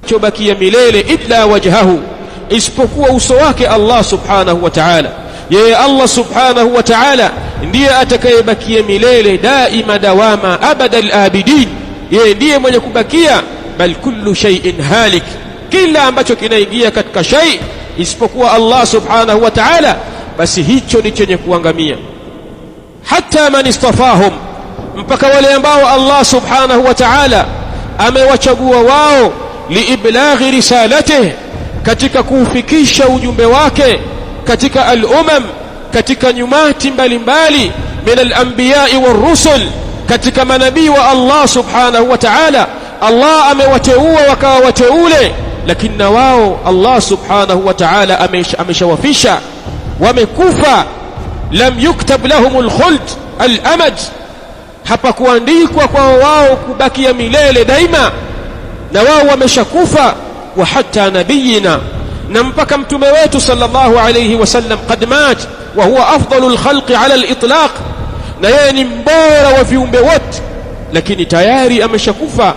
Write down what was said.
chobakia milele illa wajhahu, isipokuwa uso wake Allah subhanahu wa ta'ala. Yeye Allah subhanahu wa ta'ala ndiye atakayebakia milele, daima dawama, abadal abidin. Yeye ndiye mwenye kubakia. Bal kullu shay'in halik, kila ambacho kinaingia katika shay isipokuwa Allah subhanahu wa ta'ala, basi hicho ni chenye kuangamia. Hatta man istafahum, mpaka wale ambao Allah subhanahu wa ta'ala amewachagua wao liiblaghi risalatihi, katika kuufikisha ujumbe wake katika al-umam, katika nyumati mbalimbali min al-anbiya'i war-rusul, katika manabii wa Allah subhanahu wa ta'ala. Allah amewateua wakawa wateule, lakini wao Allah subhanahu wa ta'ala ameshawafisha, wamekufa. Lam yuktab lahumul khuld al-amad, hapakuandikwa kwa wao kubakia milele daima, na wao wameshakufa. Wa hatta nabiyina, na mpaka mtume wetu sallallahu alayhi wasallam qad mat wa huwa afdalul khalqi ala al-itlaq, na yeye ni mbora wa viumbe wote, lakini tayari ameshakufa.